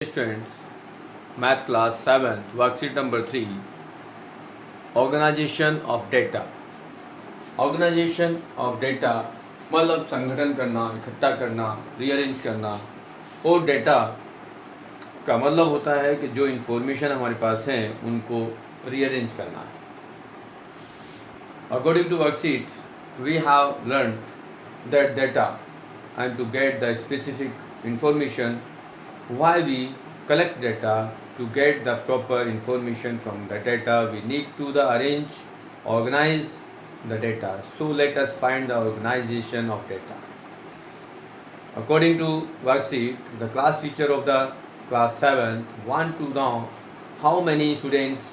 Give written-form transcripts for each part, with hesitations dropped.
Students, Math class 7th, worksheet number 3, Organization of Data. Organization of Data मतलब संगठन करना, इकट्ठा करना, रीअरेंज करना। और डेटा का मतलब होता है कि जो इन्फॉर्मेशन हमारे पास है उनको रीअरेंज करना है। According to worksheet, we have learned that data and to get the specific information why we collect data. To get the proper information from the data we need to arrange, organize the data. So let us find the organization of data. According to worksheet, the class teacher of the class 7 want to know how many students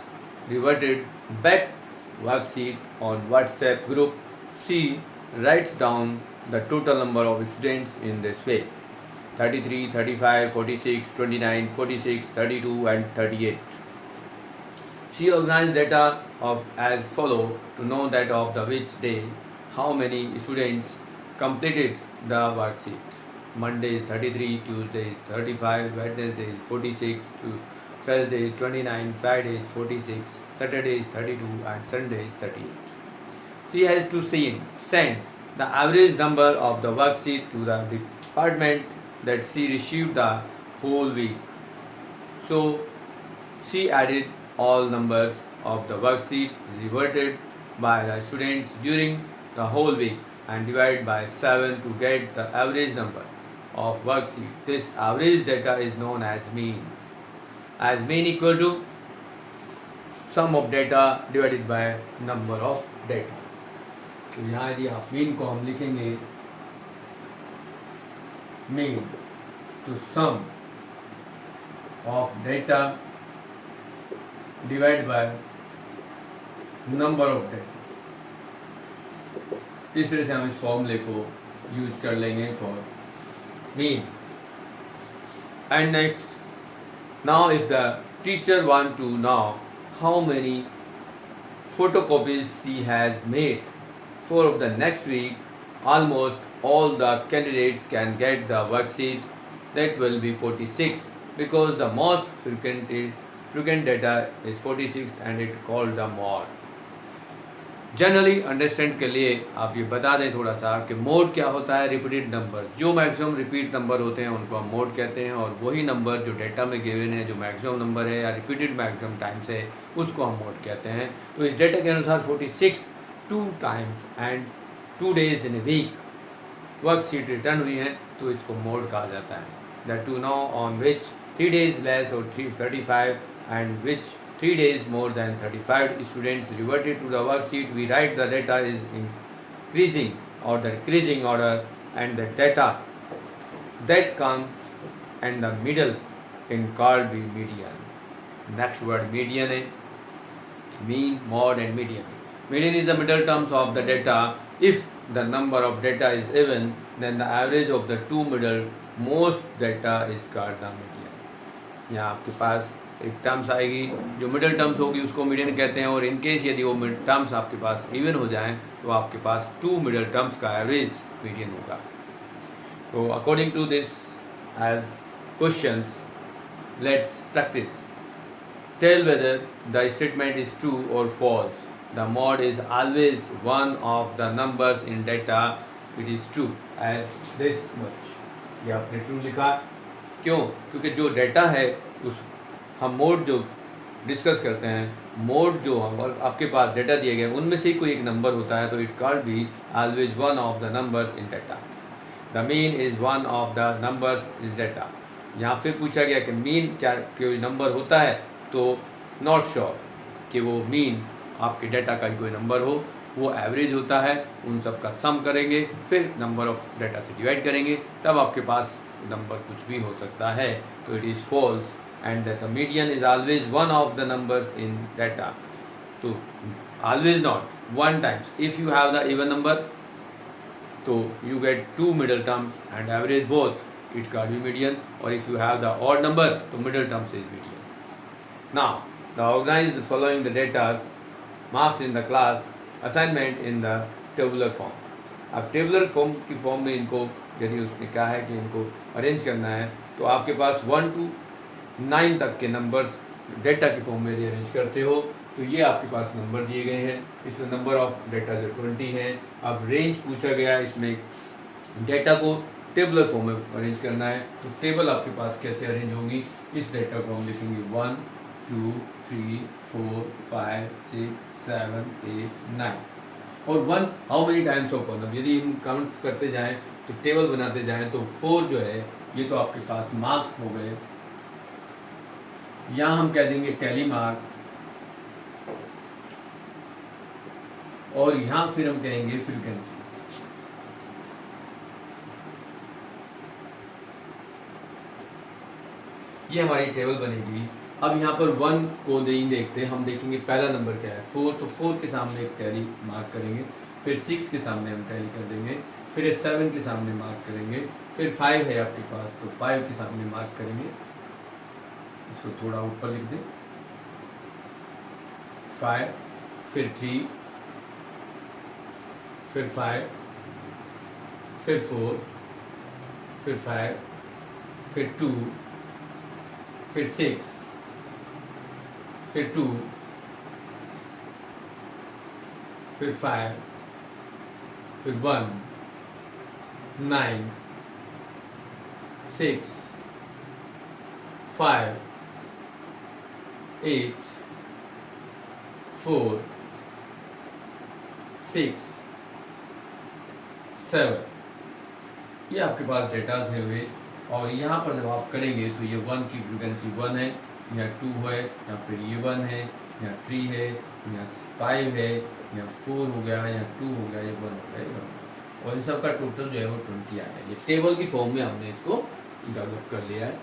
reverted back worksheet on WhatsApp group. She writes down the total number of students in this way: 33, 35, 46, 29, 46, 32 and 38. She organized data of as follow to know that of the which day how many students completed the worksheet. Monday is 33, Tuesday is 35, Wednesday is 46, Thursday is 29, Friday is 46, Saturday is 32 and Sunday is 38. She has to send the average number of the worksheet to the department that she received the whole week. So she added all numbers of the worksheet reverted by the students during the whole week and divided by 7 to get the average number of worksheet. This average data is known as mean. As mean equal to sum of data divided by number of data. तो यहाँ यदि आप mean को हम लिखेंगे mean to sum of data divided by number of data. इस तरह से हम इस फॉर्मूले को यूज कर लेंगे for mean. And next, now if the teacher want to know how many photocopies she has made for the next week, almost all the candidates can get the worksheet. That will be 46 because the most frequent data is 46 and it called the mod. Generally understand के लिए आप ये बता दें थोड़ा सा कि mode क्या होता है. रिपीटेड नंबर, जो मैक्सिमम रिपीट नंबर होते हैं उनको हम मोड कहते हैं, और वही नंबर जो डेटा में गिवन है जो मैक्सिमम नंबर है या रिपीटेड मैक्सिमम टाइम्स है उसको हम मोड कहते हैं. तो इस डेटा के अनुसार 46 2 times and 2 days in a week worksheet return हुई हैं तो इसको मोड कहा जाता है. That to know on which 3 days less और 35 and which 3 days more than 35 students reverted to the worksheet. We write the data is increasing or the decreasing order and the data that comes and the middle in called be median. Next word median है, mean, mod and median. Median is the middle terms of the data. If the number of data is even, then the average of the two middle most data is called the median. यहाँ आपके पास एक terms आएगी जो middle terms होगी उसको median कहते हैं, और इन केस यदि वो टर्म्स आपके पास इवन हो जाएं तो आपके पास 2 मिडिल टर्म्स का एवरेज मीडियन होगा. तो according to this as questions let's practice. Tell whether the statement is true और false. The mode is always one of the numbers in data. It is true as this much. ये आपने true लिखा. क्यों? क्योंकि जो data है उस हम मोड जो डिस्कस करते हैं, मोड जो हम आपके पास डेटा दिए गए उनमें से कोई एक नंबर होता है तो it called be always one of the numbers in data. The mean is one of the numbers in data. यहाँ फिर पूछा गया कि मीन क्या कोई नंबर होता है, तो नॉट श्योर कि वो मीन आपके डेटा का कोई नंबर हो. वो एवरेज होता है, उन सब का सम करेंगे फिर नंबर ऑफ डेटा से डिवाइड करेंगे तब आपके पास नंबर कुछ भी हो सकता है. तो it is false and that the median is always one of the numbers in data. So always not, one times. If you have the even number, so you get 2 middle terms and average both, it can be median. Or if you have the odd number, so middle terms is median. Now the organize the following the data, marks in the class, assignment in the tabular form. अब tabular form की form में इनको यदि उसने कहा है कि इनको अरेंज करना है तो आपके पास 1 to 9 तक के नंबर्स डेटा की फॉर्म में रीअरेंज करते हो तो ये आपके पास नंबर दिए गए हैं। इसमें नंबर ऑफ डेटा जो 20 है। अब रेंज पूछा गया, इसमें डेटा को टेबुलर फॉर्म में अरेंज करना है। तो टेबल आपके पास कैसे अरेंज होगी, इस डेटा को हम लिखेंगे 1 2 3 4 5 6 7 8 9 और 1 हाउ मेनी टाइम्स ऑफ 1। अब यदि हम काउंट करते जाएं तो टेबल बनाते जाएं तो 4 जो है ये तो आपके पास मार्क हो गए, यहाँ हम कह देंगे टैली मार्क, और यहाँ फिर हम कहेंगे फ्रीक्वेंसी। ये हमारी टेबल बनेगी। अब यहाँ पर 1 को नहीं देखते, हम देखेंगे पहला नंबर क्या है 4, तो 4 के सामने एक टैली मार्क करेंगे, फिर 6 के सामने हम टैली कर देंगे, फिर 7 के सामने मार्क करेंगे, फिर 5 है आपके पास तो 5 के सामने मार्क करेंगे, इसको थोड़ा ऊपर लिख दें 5, फिर 3, फिर 5, फिर 4, फिर 5, फिर 2, फिर 6, फिर 2, फिर 5, फिर 1, 9, 6, 5, 8, 4, 6, 7, ये आपके पास डेटाज है हुए। और यहाँ पर जब आप करेंगे तो ये 1 की फ्रीक्वेंसी 1 है, यहाँ 2 है, या फिर ये 1 है, यहाँ 3 है, यहाँ 5 है, यहाँ 4 हो गया, यहाँ 2 हो गया, ये 1 हो गया, 1, और इन सब का टोटल जो है वो 20 आ गया। ये टेबल की फॉर्म में हमने इसको डेवलप कर लिया है।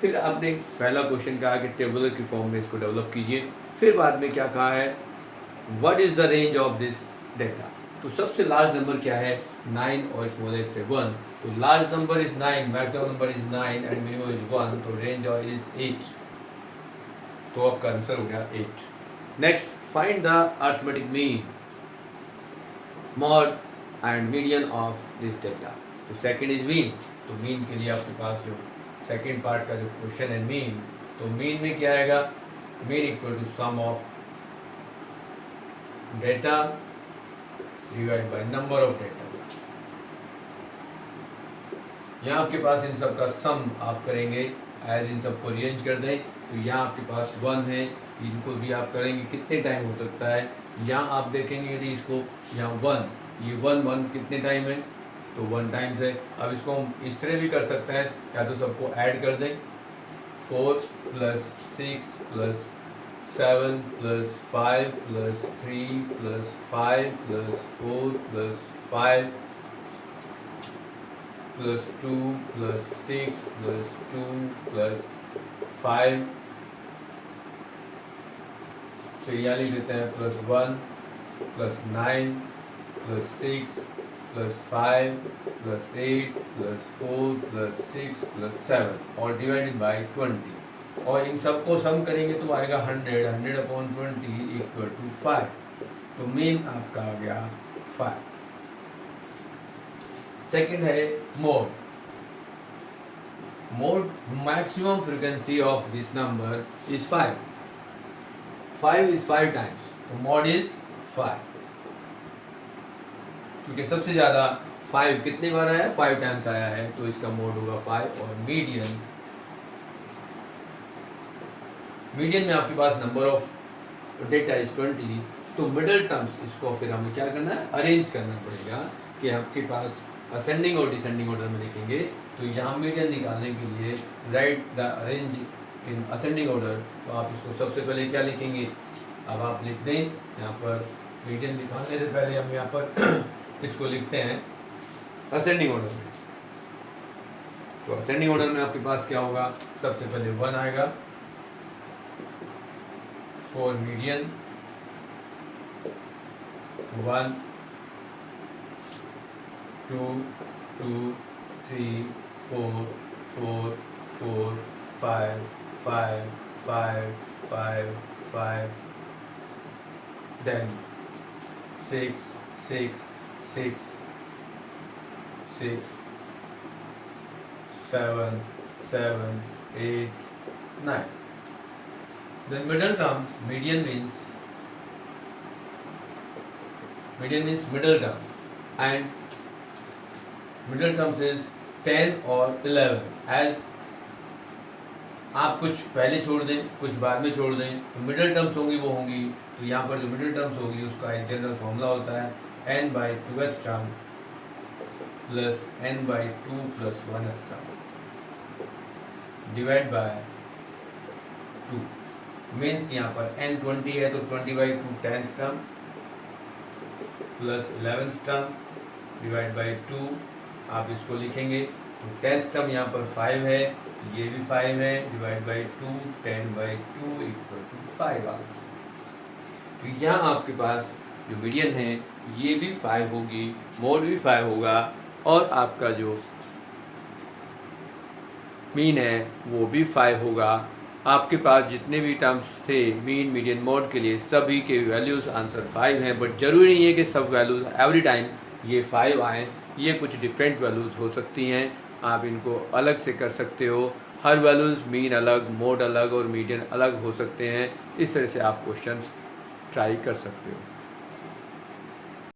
फिर आपने पहला क्वेश्चन कहा कि टेबल की फॉर्म में इसको डेवलप कीजिए। फिर बाद में क्या कहा है, what is the range of this data. तो सबसे लार्ज नंबर क्या है 9 और स्मॉलेस्ट है 1। तो large number is 9, maximum number is 9 and minimum is 1, तो रेंज इज 8। तो आपका आंसर हो गया 8। Next, find the arithmetic mean, mod and median of this data. तो सेकंड इज मीन, तो मीन के लिए आपके पास जो सेकंड पार्ट का जो क्वेश्चन है मीन, तो मीन में क्या आएगा, mean equal to sum of data divide by number of data. यहाँ आपके पास इन सब का सम आप करेंगे, एज इन सबको अरेंज कर दें तो यहाँ आपके पास 1 है, इनको भी आप करेंगे कितने टाइम हो सकता है, यहाँ आप देखेंगे यदि इसको यहाँ 1, ये 1 कितने टाइम है, तो 1 टाइम्स है। अब इसको हम इस तरह भी कर सकते हैं, या तो सबको ऐड कर दें 4 + 6 + 7 + 5 + 3 + 5 + 4 + 5 + 2 + 6 + 2 + 5, फिर यहाँ लिख देते हैं +1 + 9 + 6 + 5 + 8 + 4 + 6 + 7 और डिवाइडेड बाय 20, और इन सबको सम करेंगे तो आएगा 100/20 = 5। तो मीन आपका आ गया 5। सेकंड है mode. Mode, maximum frequency of this number is 5। 5 is 5 times, तो mod is 5, क्योंकि सबसे ज़्यादा 5 कितने बार आया है, 5 टाइम्स आया है, तो इसका मोड होगा 5। और मीडियन, मीडियन में आपके पास नंबर ऑफ डेटा इज 20, तो मिडल टर्म्स इसको फिर हमें क्या करना है, अरेंज करना पड़ेगा कि आपके पास असेंडिंग और डिसेंडिंग ऑर्डर में लिखेंगे। तो यहाँ मीडियन निकालने के लिए right the arrange in ascending order, तो आप इसको सबसे पहले क्या लिखेंगे, अब आप लिख दें यहाँ पर मीडियन निकालने से पहले हम यहाँ पर इसको लिखते हैं असेंडिंग ऑर्डर में। तो असेंडिंग ऑर्डर में आपके पास क्या होगा, सबसे पहले 1 आएगा for median, 1 2 2 3 4 4 4 5 5 5 5 5, then 6 6 6 6 7 7 8 9. Then middle terms, median means middle terms, and middle terms is 10 or 11. As आप कुछ पहले छोड़ दें, कुछ बाद में छोड़ दें, तो मिडल टर्म्स होंगी वो होंगी। तो यहाँ पर जो मिडल टर्म्स होगी उसका एक जनरल फॉर्मूला होता है n/2th term plus n/2 + 1th term divide by 2। Means यहाँ पर n 20 है तो 20/2 10th term plus 11th term divide by 2। आप इसको लिखेंगे तो 10th टर्म यहाँ पर 5 है, ये भी 5 है, डिवाइड बाई 2 10/2 = 5 आ गया। तो यहाँ आपके पास जो मीडियन है ये भी 5 होगी, मोड भी 5 होगा, और आपका जो मीन है वो भी 5 होगा। आपके पास जितने भी टर्म्स थे मीन मीडियन मोड के लिए सभी के वैल्यूज़ आंसर 5 हैं, बट ज़रूरी नहीं है कि सब वैल्यूज़ एवरी टाइम ये 5 आएँ। ये कुछ डिफरेंट वैल्यूज़ हो सकती हैं, आप इनको अलग से कर सकते हो। हर वैल्यूज़ मीन अलग, मोड अलग और मीडियन अलग हो सकते हैं। इस तरह से आप क्वेश्चंस ट्राई कर सकते हो।